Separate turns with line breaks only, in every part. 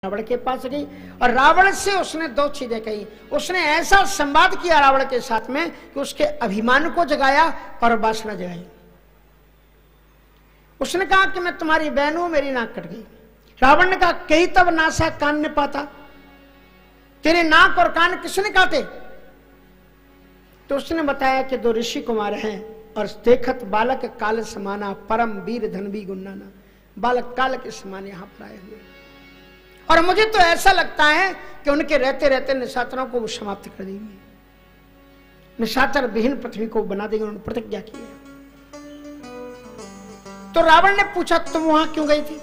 रावण के पास गई और रावण से उसने दो चीजें कही। उसने ऐसा संवाद किया रावण के साथ में कि उसके अभिमान को जगाया और वासना जगाई। उसने कहा कि मैं तुम्हारी बहन हूं, मेरी नाक कट गई। रावण ने कहा कही तब नासा कान ने पाता, तेरे नाक और कान किसने काटे? तो उसने बताया कि दो ऋषि कुमार हैं और देखत बालक काल समाना परम वीर धनवी गुन्नाना, बालक काल के समान यहां पर आए हुए और मुझे तो ऐसा लगता है कि उनके रहते रहते निशाचरों को वो समाप्त कर देंगे, निशाचर विहीन पृथ्वी को बना देंगे। उन्होंने प्रतिज्ञा की है। तो रावण ने पूछा तुम वहां क्यों गई थी?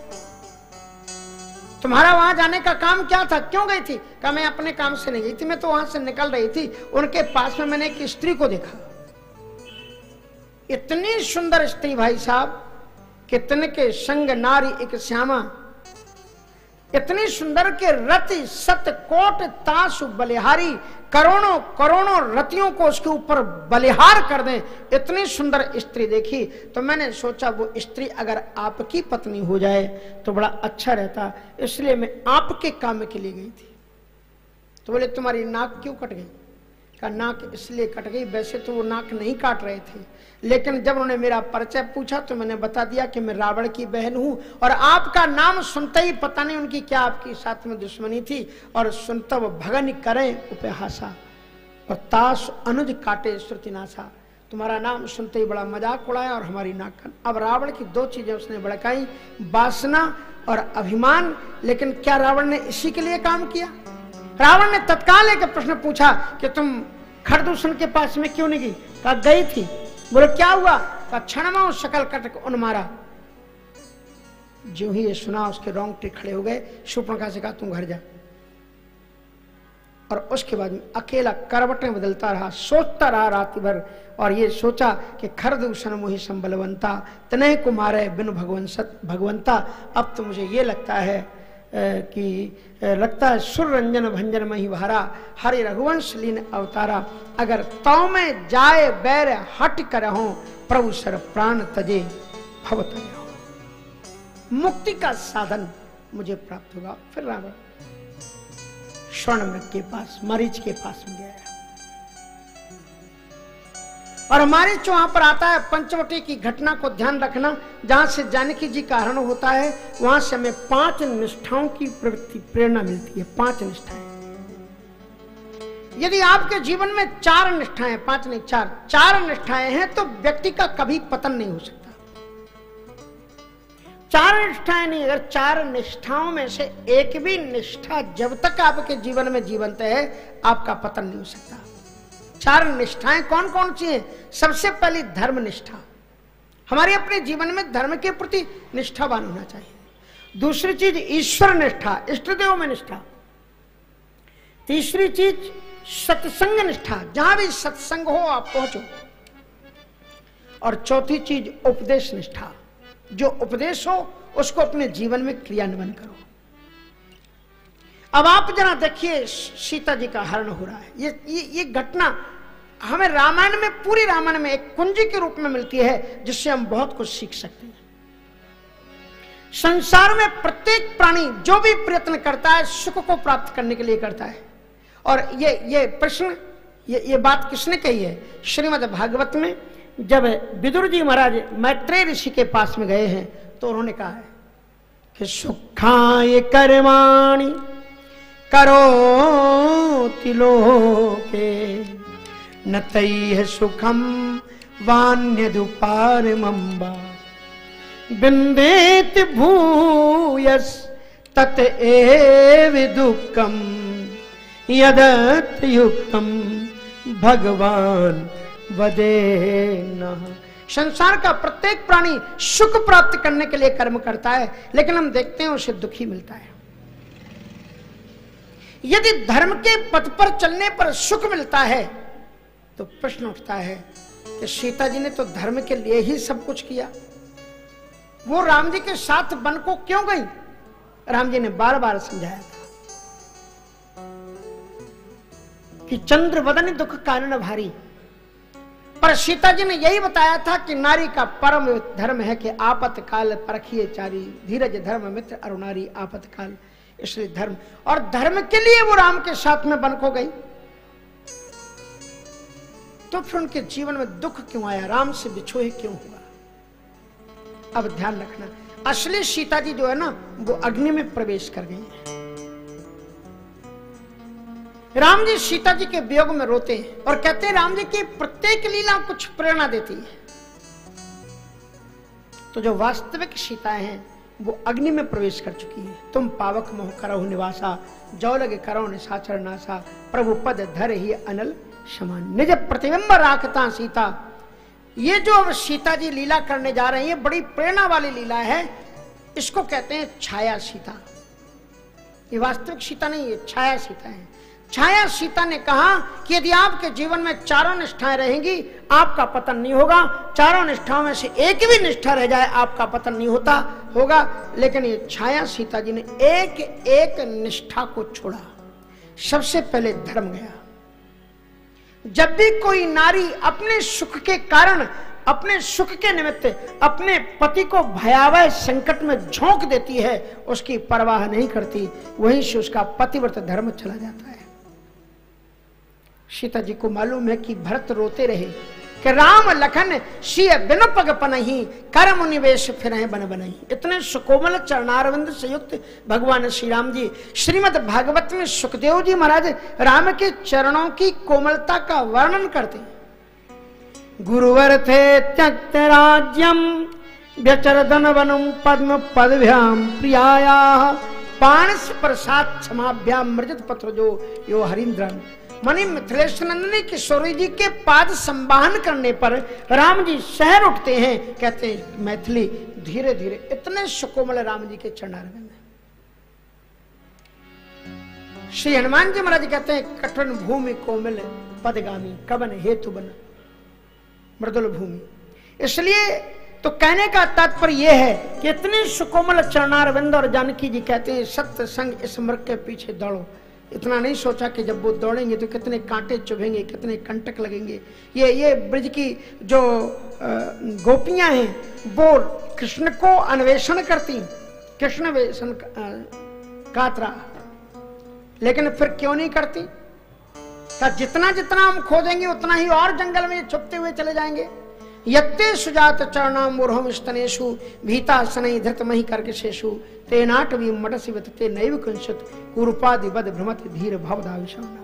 तुम्हारा वहां जाने का काम क्या था, क्यों गई थी? कहा मैं अपने काम से नहीं गई थी, मैं तो वहां से निकल रही थी, उनके पास में मैंने एक स्त्री को देखा, इतनी सुंदर स्त्री भाई साहब, कितने के संग नारी एक श्यामा, इतनी सुंदर के रति सत कोट तासु बलिहारी, करोड़ों करोड़ों रतियों को उसके ऊपर बलिहार कर दें, इतनी सुंदर स्त्री देखी। तो मैंने सोचा वो स्त्री अगर आपकी पत्नी हो जाए तो बड़ा अच्छा रहता, इसलिए मैं आपके काम के लिए गई थी। तो बोले तुम्हारी नाक क्यों कट गई? कहा नाक इसलिए कट गई, वैसे तो वो नाक नहीं काट रहे थे, लेकिन जब उन्होंने मेरा परिचय पूछा तो मैंने बता दिया कि मैं रावण की बहन हूं और आपका नाम सुनते ही पता नहीं उनकी क्या आपकी साथ में दुश्मनी थी, और सुनता वो भगन करें उपहासा और ताश अनुज काटे श्रुतिनाशा, तुम्हारा नाम सुनते ही बड़ा मजाक उड़ाया और हमारी नाक। अब रावण की दो चीजें उसने भड़काई, वासना और अभिमान। लेकिन क्या रावण ने इसी के लिए काम किया? रावण ने तत्काल एक प्रश्न पूछा कि तुम खरदूषण के पास में क्यों नहीं गई? कहा गई थी। बोले क्या हुआ? कहा क्षणमा शकल कटक उन मारा। जो ही ये सुना उसके रोंगटे खड़े हो गए। शूर्पणखा से कहा तुम घर जा। और उसके बाद में अकेला करवटें बदलता रहा, सोचता रहा रात भर, और ये सोचा कि खरदूषण मोहि संबलवंता तनय को मारे बिन भगवंता। अब तो मुझे ये लगता है सुर रंजन भंजन मही भारा, हरि रघुवंश लीन अवतारा, अगर तौ में जाए बैर हट कर हो, प्रभु सर प्राण तजे भवत हो। मुक्ति का साधन मुझे प्राप्त होगा। फिर रावण स्वर्णमृग के पास, मरीच के पास में गया और मरीच वहां पर आता है। पंचवटी की घटना को ध्यान रखना, जहां से जानकी जी का हरण होता है वहां से हमें 5 निष्ठाओं की प्रेरणा मिलती है। 5 निष्ठाएं। यदि आपके जीवन में 4 निष्ठाएं, 5 नहीं 4 निष्ठाएं हैं तो व्यक्ति का कभी पतन नहीं हो सकता। 4 निष्ठाएं नहीं, अगर 4 निष्ठाओं में से एक भी निष्ठा जब तक आपके जीवन में जीवंत है आपका पतन नहीं हो सकता। 4 निष्ठाएं कौन कौन सी हैं? सबसे पहली धर्म निष्ठा, हमारे अपने जीवन में धर्म के प्रति निष्ठावान होना चाहिए। दूसरी चीज ईश्वर निष्ठा, इष्ट देव में निष्ठा। तीसरी चीज सत्संग निष्ठा, जहां भी सत्संग हो आप पहुंचो। और चौथी चीज उपदेश निष्ठा, जो उपदेश हो उसको अपने जीवन में क्रियान्वयन करो। अब आप जरा देखिए, सीता जी का हरण हो रहा है। ये घटना हमें रामायण में, पूरी रामायण में एक कुंजी के रूप में मिलती है जिससे हम बहुत कुछ सीख सकते हैं। संसार में प्रत्येक प्राणी जो भी प्रयत्न करता है सुख को प्राप्त करने के लिए करता है। और ये प्रश्न, ये बात किसने कही है? श्रीमद् भागवत में जब विदुर जी महाराज मैत्रेय ऋषि के पास में गए हैं तो उन्होंने कहा है कि सुखाय कर्माणि करोति लोके न तैह सुखम वान्यदुपारमंबा बिंदेत भूयस तत एव दुःखम यदत युक्तम भगवान वदेनः। संसार का प्रत्येक प्राणी सुख प्राप्त करने के लिए कर्म करता है, लेकिन हम देखते हैं उसे दुखी मिलता है। यदि धर्म के पथ पर चलने पर सुख मिलता है तो प्रश्न उठता है कि सीता जी ने तो धर्म के लिए ही सब कुछ किया, वो राम जी के साथ वन को क्यों गई? राम जी ने बार बार समझाया था कि चंद्र वदन दुख कारण भारी, पर सीता जी ने यही बताया था कि नारी का परम धर्म है कि आपतकाल परखिए चारी, धीरज धर्म मित्र अरुणारी आपतकाल। इसलिए धर्म, और धर्म के लिए वो राम के साथ में वन को गई, तो फिर उनके जीवन में दुख क्यों आया, राम से बिछोहे क्यों हुआ। अब ध्यान रखना, असली सीता जी जो है ना वो अग्नि में प्रवेश कर गई है। राम जी सीता जी के वियोग में रोते हैं और कहते हैं राम जी की प्रत्येक लीला कुछ प्रेरणा देती है। तो जो वास्तविक सीताएं हैं वो अग्नि में प्रवेश कर चुकी है। तुम पावक मोह करहु निवासा, जो लगे करो निशाचर नासा, प्रभु पद धर ही अनल समान, निज प्रतिबिंब राखता सीता। ये जो अब सीता जी लीला करने जा रहे हैं ये बड़ी प्रेरणा वाली लीला है, इसको कहते हैं छाया सीता। ये वास्तविक सीता नहीं, ये छाया सीता है। छाया सीता ने कहा कि यदि आपके जीवन में चारों निष्ठाएं रहेंगी आपका पतन नहीं होगा, चारों निष्ठाओं में से एक भी निष्ठा रह जाए आपका पतन नहीं होगा। लेकिन ये छाया सीता जी ने एक एक निष्ठा को छोड़ा। सबसे पहले धर्म गया। जब भी कोई नारी अपने सुख के कारण, अपने सुख के निमित्त अपने पति को भयावह संकट में झोंक देती है, उसकी परवाह नहीं करती, वहीं से उसका पतिव्रत धर्म चला जाता है। सीता जी को मालूम है कि भरत रोते रहे कि राम लखन सिय बिनु पग पनहि, कर्म निवेश फिरहि बन बनहि। इतने सुकोमल चरणारविंद से युक्त भगवान श्री राम जी श्रीमद् भागवत में सुखदेव जी महाराज राम के चरणों की कोमलता का वर्णन करते हैं। गुरुवर थे त्यक्त राज्यम व्यचरदन वनुम पद्म पदभ्याम प्रियाया, पाणस प्रसाद क्षमाभ्याम मृजित पत्र जो यो हरिंद्रन। मणि मिथिलेश नंदिनी किशोरी जी के पाद संवाहन करने पर राम जी शहर उठते हैं, कहते हैं मैथिली धीरे धीरे। इतने सुकोमल राम जी के चरणारविंद। श्री हनुमान जी महाराज कहते हैं कठिन भूमि कोमल पदगामी, कवन हेतु बन मृदुल भूमि। इसलिए तो कहने का तात्पर्य यह है कि इतने सुकोमल चरणारविंद। और जानकी जी कहते हैं सत्य संग इस मृग के पीछे दौड़ो। इतना नहीं सोचा कि जब वो दौड़ेंगे तो कितने कांटे चुभेंगे, कितने कंटक लगेंगे। ये ब्रज की जो गोपियां हैं वो कृष्ण को अन्वेषण करती, कृष्ण वेषण कातरा, लेकिन फिर क्यों नहीं करती? जितना जितना हम खोजेंगे उतना ही और जंगल में छुपते हुए चले जाएंगे। यत्ते सुजात चरणा मूर्हम स्तनेषु, भीता सनई धृत मही कर्कशेषु, ते नाटवी मटसिवत ते नैव कुंसत, कुरूपादि बद भ्रमत धीर भवदाविषाणा।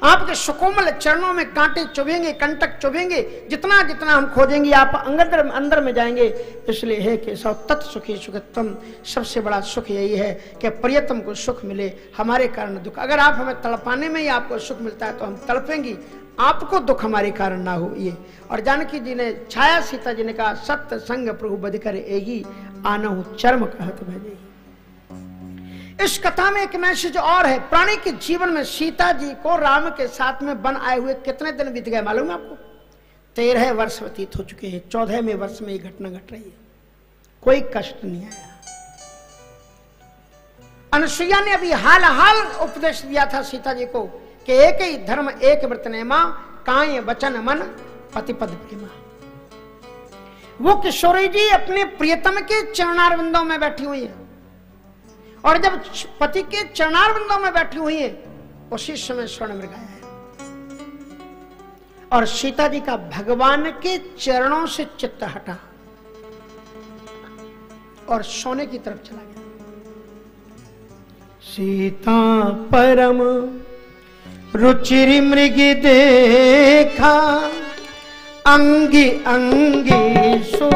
आपके सुकोमल चरणों में कांटे चुभेंगे, कंटक चुभेंगे, जितना जितना हम खोजेंगे आप अंदर में जाएंगे। इसलिए है कि सौ तत् सुखी सुखत्वम, सबसे बड़ा सुख यही है कि प्रियतम को सुख मिले, हमारे कारण दुख। अगर आप हमें तड़पाने में ही आपको सुख मिलता है तो हम तड़पेंगी, आपको दुख हमारे कारण ना हो। ये और जानकी जी ने, छाया सीता जी ने कहा सत्य संग प्रभु बध कर एही, आनहु चर्म कहत भजे। इस कथा में एक मैसेज और है। प्राणी के जीवन में सीता जी को राम के साथ में वन आए हुए कितने दिन बीत गए मालूम है आपको? 13 वर्ष व्यतीत हो चुके हैं। 14वें वर्ष में ये घटना घट रही है। कोई कष्ट नहीं आया। अनुसुईया ने अभी हाल उपदेश दिया था सीता जी को कि एक ही धर्म एक व्रत नेमा, काय वचन मन पति पद प्रेमा। वो किशोरी जी अपने प्रियतम के चरणारविंदों में बैठी हुई है, और जब पति के चरणारविंदों में बैठी हुई है उसी समय स्वर्ण मृग आया है और सीता जी का भगवान के चरणों से चित्त हटा और सोने की तरफ चला गया। सीता परम रुचिर मृग देखा, अंगी अंगी सो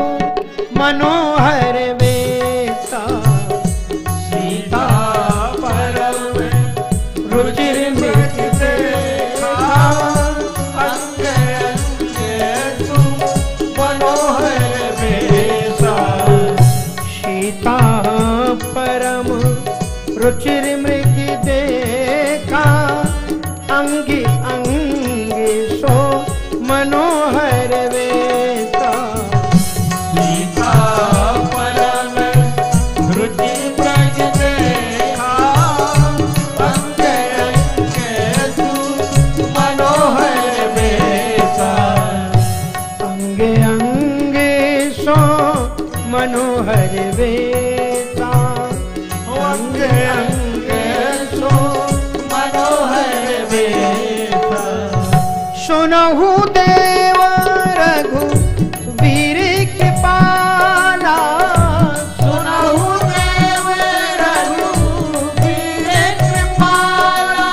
मनोहर वेसा। सीता परम रुचिर मृग देखा, अंगे अंगे सो मनोहर वेसा। सीता परम रुचिर मृग देखा, अंगी अंगी सो मनोहर वेसा। सीता परम रुचिर मृग देखा, अंगे अंगे सो मनोहर वेसा। अंगे अंगे सो मनोहर वेसा। अंगे अंगे सुनहु देव रघुवीर कृपाला,
सुनहु देव रघुवीर कृपाला,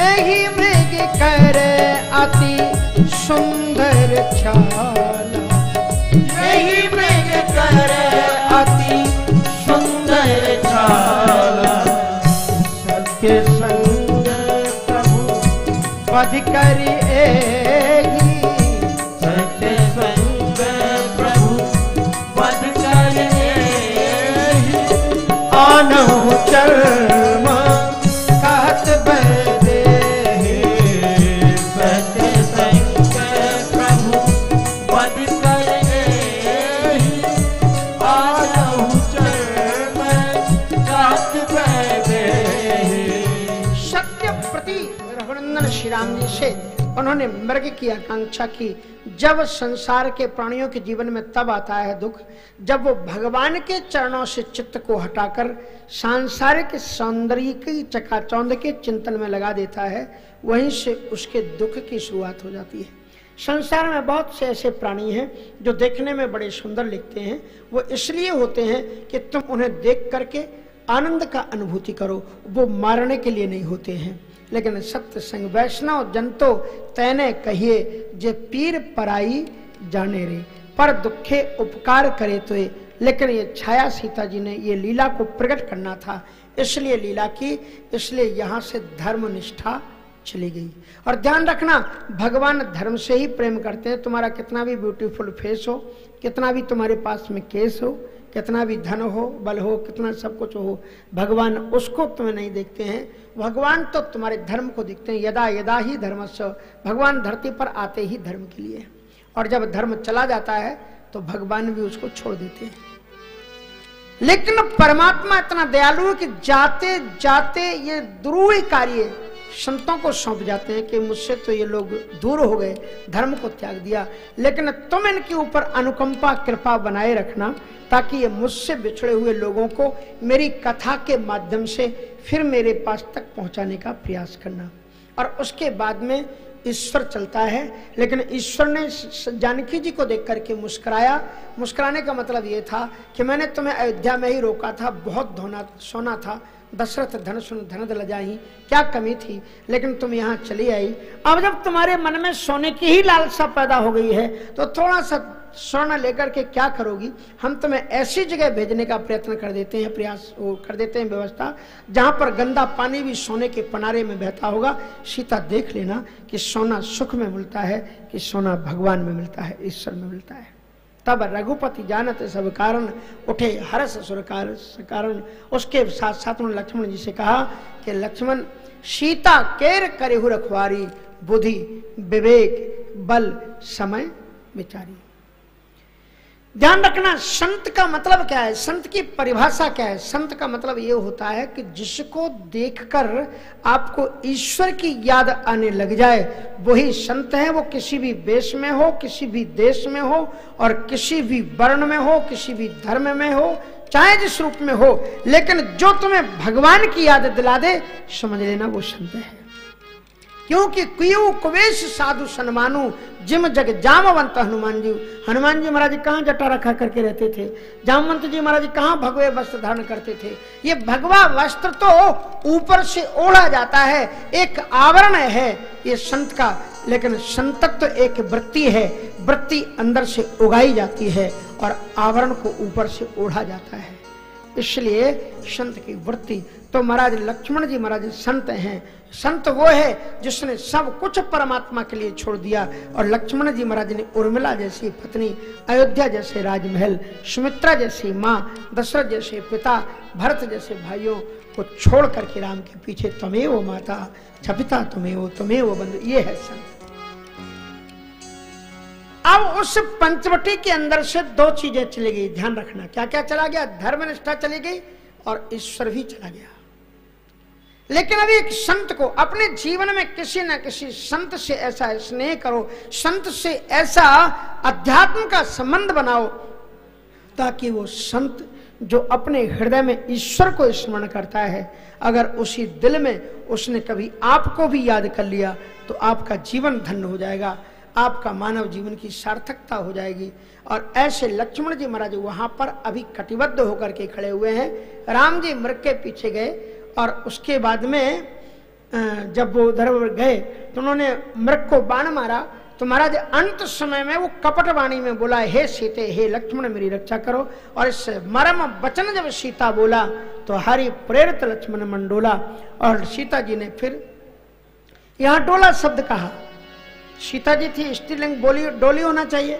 एहि मृग कर अति सुंदर छाला,
यही मृग कर अति सुंदर छाला,
सत्य संग प्रभु पद कर एहि,
सत्य संग प्रभु पद कर एहि,
आनहु चर्म कहत बदेहि,
सत्य संग प्रभु पद कर एहि, आनहु चर्म कहत बदेहि।
सत्यप्रति रघुनंदन श्री राम जी से उन्होंने मृग की आकांक्षा की। जब संसार के प्राणियों के जीवन में तब आता है दुख जब वो भगवान के चरणों से चित्त को हटाकर सांसारिक सौंदर्य की चकाचौंध के चिंतन में लगा देता है, वहीं से उसके दुख की शुरुआत हो जाती है। संसार में बहुत से ऐसे प्राणी हैं जो देखने में बड़े सुंदर दिखते हैं। वो इसलिए होते हैं कि तुम उन्हें देख करके आनंद का अनुभूति करो, वो मारने के लिए नहीं होते हैं। लेकिन सत्य संग वैष्णव जंतो तैने कहिए जे पीर पराई जाने रे, पर दुखे उपकार करे तो ये। लेकिन ये छाया सीता जी ने ये लीला को प्रकट करना था, इसलिए लीला की, इसलिए यहाँ से धर्म निष्ठा चली गई। और ध्यान रखना, भगवान धर्म से ही प्रेम करते हैं। तुम्हारा कितना भी ब्यूटीफुल फेस हो, कितना भी तुम्हारे पास में केस हो, कितना भी धन हो, बल हो, कितना सब कुछ हो, भगवान उसको तुम्हें नहीं देखते हैं। भगवान तो तुम्हारे धर्म को देखते हैं। यदा यदा ही धर्मस्य, भगवान धरती पर आते ही धर्म के लिए, और जब धर्म चला जाता है तो भगवान भी उसको छोड़ देते हैं। लेकिन परमात्मा इतना दयालु है कि जाते जाते ये द्रोही कार्य संतों को सौंप जाते हैं कि मुझसे तो ये लोग दूर हो गए, धर्म को त्याग दिया, लेकिन तुम इनके ऊपर अनुकंपा कृपा बनाए रखना, ताकि ये मुझसे बिछड़े हुए लोगों को मेरी कथा के माध्यम से फिर मेरे पास तक पहुंचाने का प्रयास करना। और उसके बाद में ईश्वर चलता है। लेकिन ईश्वर ने जानकी जी को देख करके मुस्कुराया। मुस्कुराने का मतलब ये था कि मैंने तुम्हें अयोध्या में ही रोका था, बहुत सोना था, दशरथ धन सुन धन दल जाही, क्या कमी थी, लेकिन तुम यहाँ चली आई। अब जब तुम्हारे मन में सोने की ही लालसा पैदा हो गई है तो थोड़ा सा स्वर्ण लेकर के क्या करोगी, हम तुम्हें ऐसी जगह भेजने का प्रयत्न कर देते हैं, प्रयास कर देते हैं, व्यवस्था जहां पर गंदा पानी भी सोने के पनारे में बहता होगा। सीता देख लेना कि सोना सुख में मिलता है कि सोना भगवान में मिलता है, ईश्वर में मिलता है। तब रघुपति जानत सब कारण उठे हर्ष सुर कारण। उसके साथ साथ उन्होंने लक्ष्मण जी से कहा कि लक्ष्मण, सीता केर करेहु रखवारी, बुद्धि विवेक बल समय विचारी। ध्यान रखना, संत का मतलब क्या है, संत की परिभाषा क्या है। संत का मतलब ये होता है कि जिसको देखकर आपको ईश्वर की याद आने लग जाए वही संत है। वो किसी भी वेश में हो, किसी भी देश में हो, और किसी भी वर्ण में हो, किसी भी धर्म में हो, चाहे जिस रूप में हो, लेकिन जो तुम्हें भगवान की याद दिला दे, समझ लेना वो संत है। क्योंकि क्यों कुवेश साधु सन्मानु, जिम जग जामवंत हनुमान जी। हनुमान जी महाराज कहाँ जटा रखा करके रहते थे, जामवंत जी महाराज कहाँ भगवे वस्त्र धारण करते थे। ये भगवा वस्त्र तो ऊपर से ओढ़ा जाता है, एक आवरण है ये संत का, लेकिन संतत्व तो एक वृत्ति है। वृत्ति अंदर से उगाई जाती है और आवरण को ऊपर से ओढ़ा जाता है। इसलिए संत की वृत्ति तो महाराज लक्ष्मण जी महाराज संत हैं। संत वो है जिसने सब कुछ परमात्मा के लिए छोड़ दिया। और लक्ष्मण जी महाराज ने उर्मिला जैसी पत्नी, अयोध्या जैसे राजमहल, सुमित्रा जैसी माँ, दशरथ जैसे पिता, भरत जैसे भाइयों को छोड़ करके राम के पीछे त्वमेव माता च पिता त्वमेव बंधु, ये है संत। अब उस पंचवटी के अंदर से दो चीजें चली गई, ध्यान रखना। क्या क्या चला गया, धर्मनिष्ठा चली गई और ईश्वर भी चला गया। लेकिन अभी एक संत को अपने जीवन में किसी न किसी संत से ऐसा स्नेह करो, संत से ऐसा अध्यात्म का संबंध बनाओ ताकि वो संत जो अपने हृदय में ईश्वर को स्मरण करता है, अगर उसी दिल में उसने कभी आपको भी याद कर लिया तो आपका जीवन धन्य हो जाएगा, आपका मानव जीवन की सार्थकता हो जाएगी। और ऐसे लक्ष्मण जी महाराज वहां पर अभी कटिबद्ध होकर के खड़े हुए हैं। राम जी मृग के पीछे गए और उसके बाद में जब वो उधर गए तो उन्होंने मृग को बाण मारा, तो महाराज अंत समय में वो कपट वाणी में बोला, हे सीते, हे लक्ष्मण मेरी रक्षा करो। और इस मरम वचन जब सीता बोला तो हरि प्रेरित लक्ष्मण मंडोला। और सीता जी ने फिर यहां डोला शब्द कहा, सीता जी थी स्त्रीलिंग, बोली डोली होना चाहिए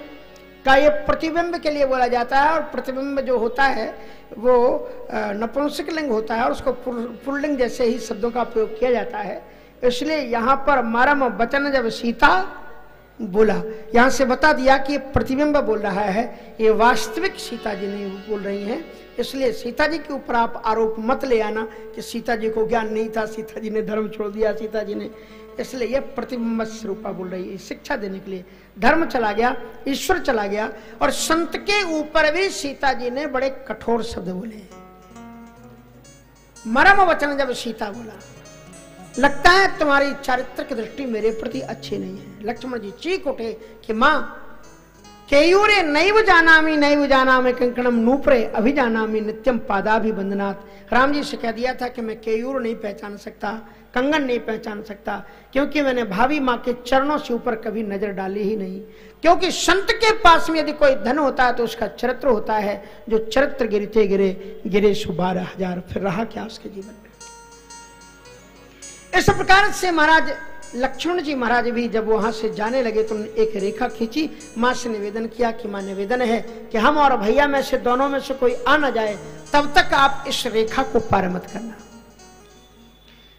का, ये प्रतिबिंब के लिए बोला जाता है। और प्रतिबिंब जो होता है वो नपुंसक लिंग होता है और उसको पुल्लिंग जैसे ही शब्दों का प्रयोग किया जाता है। इसलिए यहाँ पर मरम वचन जब सीता बोला, यहाँ से बता दिया कि ये प्रतिबिंब बोल रहा है, ये वास्तविक सीता जी नहीं बोल रही हैं। इसलिए सीता जी के ऊपर आप आरोप मत ले आना कि सीता जी को ज्ञान नहीं था, सीता जी ने धर्म छोड़ दिया, सीता जी ने। इसलिए यह प्रतिबिंब स्वरूपा बोल रही है, शिक्षा देने के लिए। धर्म चला गया, ईश्वर चला गया, और संत के ऊपर भी सीता जी ने बड़े कठोर शब्द बोले। मरम वचन जब सीता बोला, लगता है तुम्हारी चारित्र की दृष्टि मेरे प्रति अच्छी नहीं है। लक्ष्मण जी चीख उठे कि मां केयूरे नैव जानामि कंकणम नूपुरे अभिजानामि नित्यम पादाभिवंदनात्। राम जी से कह दिया था कि मैं केयूर नहीं पहचान सकता, कंगन नहीं पहचान सकता, क्योंकि मैंने भाभी माँ के चरणों से ऊपर कभी नजर डाली ही नहीं। क्योंकि संत के पास में यदि कोई धन होता है तो उसका चरित्र होता है, जो चरित्र गिरते गिरे 12,000, फिर रहा क्या उसके जीवन में। इस प्रकार से महाराज लक्ष्मण जी महाराज भी जब वहां से जाने लगे तो एक रेखा खींची, मां से निवेदन किया कि मां निवेदन है कि हम और भैया में से दोनों में से कोई आ न जाए, तब तक आप इस रेखा को पार मत करना।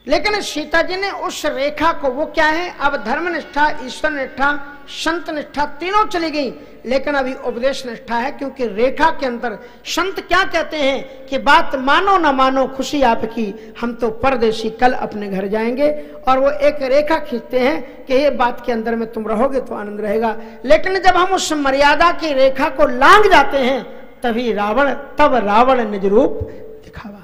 लेकिन सीता जी ने उस रेखा को, वो क्या है, अब धर्म निष्ठा, ईश्वर निष्ठा, संत निष्ठा तीनों चली गई, लेकिन अभी उपदेश निष्ठा है। क्योंकि रेखा के अंदर संत क्या कहते हैं कि बात मानो ना मानो खुशी आपकी, हम तो परदेसी कल अपने घर जाएंगे। और वो एक रेखा खींचते हैं कि ये बात के अंदर में तुम रहोगे तो आनंद रहेगा। लेकिन जब हम उस मर्यादा की रेखा को लांघ जाते हैं तब रावण निज रूप दिखावा।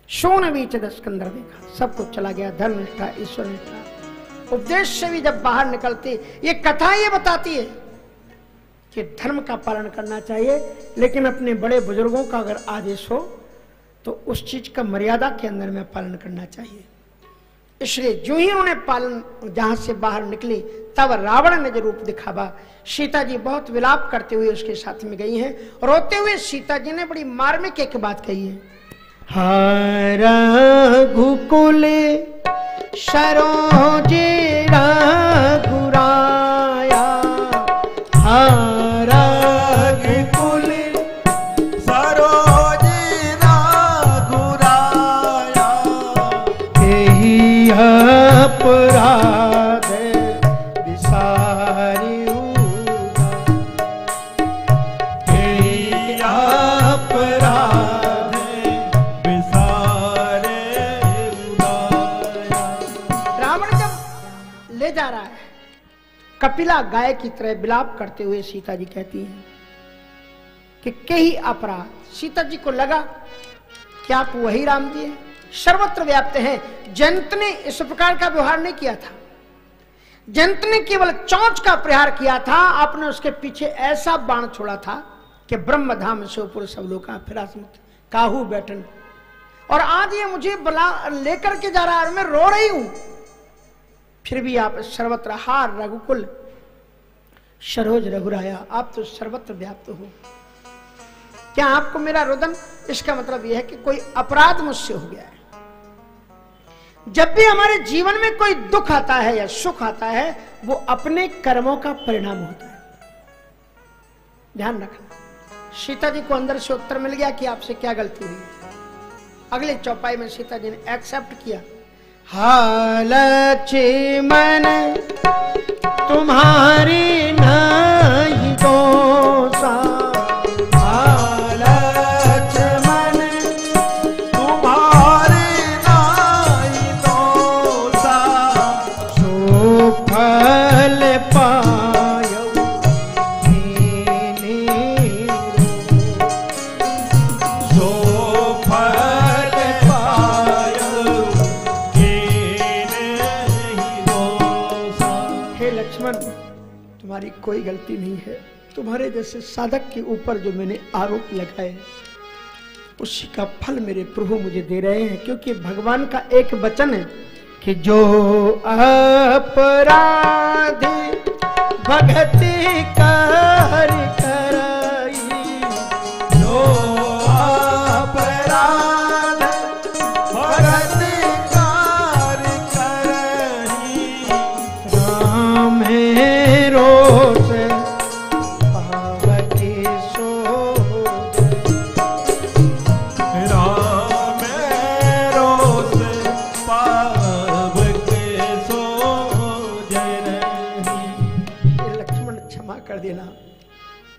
सोन बीच 10 कंदर देखा, सब कुछ चला गया, धर्म निष्ठा, ईश्वर निष्ठा। उपदेश से भी जब बाहर निकलती, ये कथा ये बताती है कि धर्म का पालन करना चाहिए, लेकिन अपने बड़े बुजुर्गों का अगर आदेश हो तो उस चीज का मर्यादा के अंदर में पालन करना चाहिए। इसलिए जो ही उन्हें पालन, जहां से बाहर निकली तब रावण ने जो रूप दिखावा। सीता जी बहुत विलाप करते हुए उसके साथ में गई हैं। रोते हुए सीता जी ने बड़ी मार्मिक एक बात कही है, रघुकुल सरोज रघुराया,
रघुकुल सरोज रघुराया,
यही अपराध विसारी जा रहा है। कपिला गाय की तरह विलाप करते हुए सीता जी कहती हैं कि कई अपराध। सीता जी को लगा कि आप वही राम जी हैं, सर्वत्र व्याप्त हैं। जयंत ने इस प्रकार का व्यवहार नहीं किया था। जयंत ने केवल चोंच का प्रहार किया था, आपने उसके पीछे ऐसा बाण छोड़ा था कि ब्रह्मधाम से ऊपर सब लोग का फिरासमत काहू बैठन। और आज ये मुझे बला लेकर के जा रहा है, मैं रो रही हूं, फिर भी आप सर्वत्र हार रघुकुल सरोज रघुराया, आप तो सर्वत्र व्याप्त हो। क्या आपको मेरा रुदन, इसका मतलब यह है कि कोई अपराध मुझसे हो गया है। जब भी हमारे जीवन में कोई दुख आता है या सुख आता है, वो अपने कर्मों का परिणाम होता है। ध्यान रखना। सीता जी को अंदर से उत्तर मिल गया कि आपसे क्या गलती हुई। अगले चौपाई में सीता जी ने एक्सेप्ट किया, लक्ष्मण तुम्हारी नहीं दोषा,
लक्ष्मण तुम्हारी नहीं दोषा,
सो फल पायो लक्ष्मण, तुम्हारी कोई गलती नहीं है। तुम्हारे जैसे साधक के ऊपर जो मैंने आरोप लगाए उसी का फल मेरे प्रभु मुझे दे रहे हैं, क्योंकि भगवान का एक वचन है कि जो अपराधी भगति कर करई,
जो अपराध भगति कार करही,
राम रोष पावती सो
राम रोष पाव के सो जरही।
लक्ष्मण क्षमा कर देना,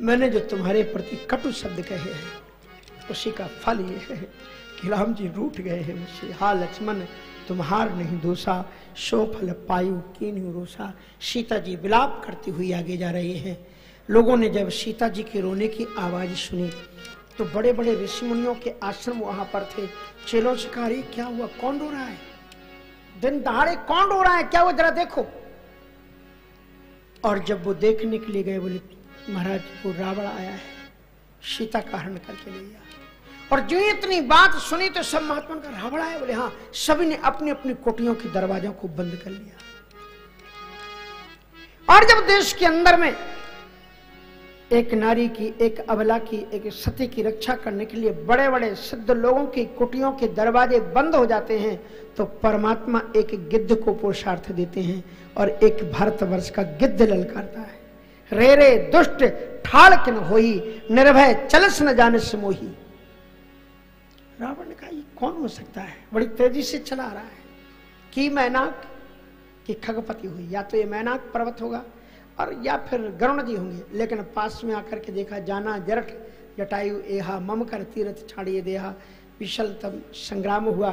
मैंने जो तुम्हारे प्रति कटु शब्द कहे हैं उसी का फल ये है कि राम जी रूठ गए हैं मुझसे। हा लक्ष्मण, तुम्हार नहीं दोषा, सो फल पायु कीन्हु रोषा। सीता जी विलाप करती हुई आगे जा रही हैं। लोगों ने जब सीता जी के रोने की आवाज सुनी तो बड़े बड़े ऋषि मुनियों के आश्रम वहां पर थे। चेलों से कहा, "अरे क्या हुआ, कौन रो रहा है? दिन दहाड़े कौन रो रहा है, क्या हुआ, जरा देखो।" और जब वो देखने के लिए गए, बोले, "महाराज, वो रावण आया है, सीता का हरण करके ले गया।" और जो इतनी बात सुनी तो सब महात्मा का, "रावण आया?" बोले, "हाँ।" सभी ने अपनी अपनी कोठियों के दरवाजों को बंद कर लिया। और जब देश के अंदर में एक नारी की, एक अबला की, एक सती की रक्षा करने के लिए बड़े बड़े सिद्ध लोगों की कुटियों के दरवाजे बंद हो जाते हैं, तो परमात्मा एक गिद्ध को पुरुषार्थ देते हैं और एक भारतवर्ष का गिद्ध ललकारता है, "रे रे दुष्ट ठाड़ किन होई, निर्भय चलस न जाने से मोही।" रावण ने कहा, ये कौन हो सकता है, बड़ी तेजी से चला आ रहा है, कि मैनाक की खगपति हुई, या तो ये मैनाक पर्वत होगा और या फिर गरुण जी होंगे। लेकिन पास में आकर के देखा, जाना जरठ जटायु एहा, मम कर तीरथ छाड़िए देहा। विशल तब संग्राम हुआ।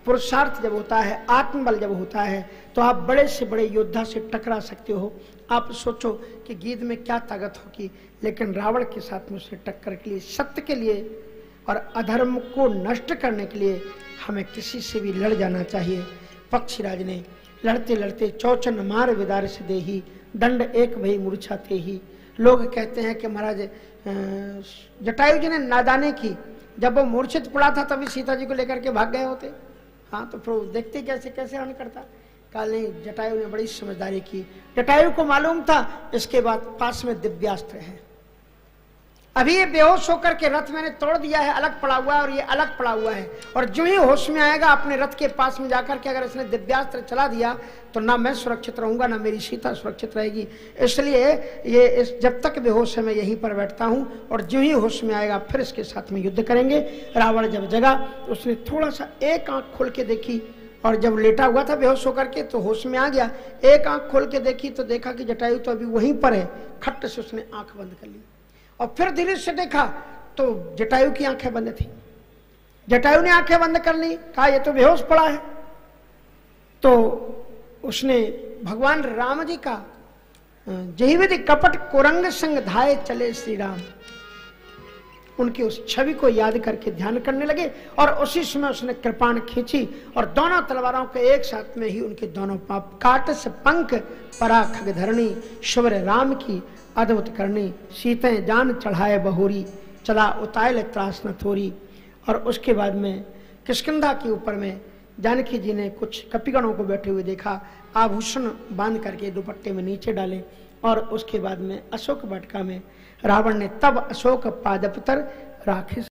पुरुषार्थ जब होता है, आत्मबल जब होता है, तो आप बड़े से बड़े योद्धा से टकरा सकते हो। आप सोचो कि गीध में क्या ताकत होगी, लेकिन रावण के साथ में उसे टक्कर के लिए, सत्य के लिए और अधर्म को नष्ट करने के लिए हमें किसी से भी लड़ जाना चाहिए। पक्षीराज ने लड़ते लड़ते चौचन मार विदार से देही, दंड एक भई मूर्छा थे ही। लोग कहते हैं कि महाराज जटायु जी ने नादानी की, जब वो मूर्छित पड़ा था तभी सीता जी को लेकर के भाग गए होते। हाँ, तो फिर देखते कैसे कैसे हरण करता। कहा नहीं, जटायु ने बड़ी समझदारी की। जटायु को मालूम था इसके बाद पास में दिव्यास्त्र है, अभी ये बेहोश होकर के रथ मैंने तोड़ दिया है, अलग पड़ा हुआ है और ये अलग पड़ा हुआ है, और जो ही होश में आएगा अपने रथ के पास में जाकर के अगर इसने दिव्यास्त्र चला दिया तो ना मैं सुरक्षित रहूंगा ना मेरी सीता सुरक्षित रहेगी। इसलिए ये जब तक बेहोश है मैं यहीं पर बैठता हूं, और जो ही होश में आएगा फिर इसके साथ में युद्ध करेंगे। रावण जब जगा उसने थोड़ा सा एक आंख खोल के देखी, और जब लेटा हुआ था बेहोश होकर के तो होश में आ गया। एक आंख खोल के देखी तो देखा कि जटायु तो अभी वहीं पर है। खट्ट से उसने आंख बंद कर ली और फिर धीरे से देखा तो जटायु की आंखें बंद थी। जटायु ने आंखें बंद कर ली, कहा ये तो बेहोश पड़ा है। तो उसने भगवान राम जी का जही विधि कपट कुरंग संग धाये चले श्री राम, उनकी उस छवि को याद करके ध्यान करने लगे, और उसी समय उसने कृपाण खींची और दोनों तलवारों के एक साथ में ही उनके दोनों पाप काट से पंख परा खग धरणी, शुभ्र राम की अद्भुत करनी, सीतें जान चढ़ाए बहोरी, चला उतायल त्रास न थोरी। और उसके बाद में किष्किंधा के ऊपर में जानकी जी ने कुछ कपिगणों को बैठे हुए देखा, आभूषण बांध करके दुपट्टे में नीचे डाले, और उसके बाद में अशोक वाटिका में रावण ने तब अशोक पादपतर राखे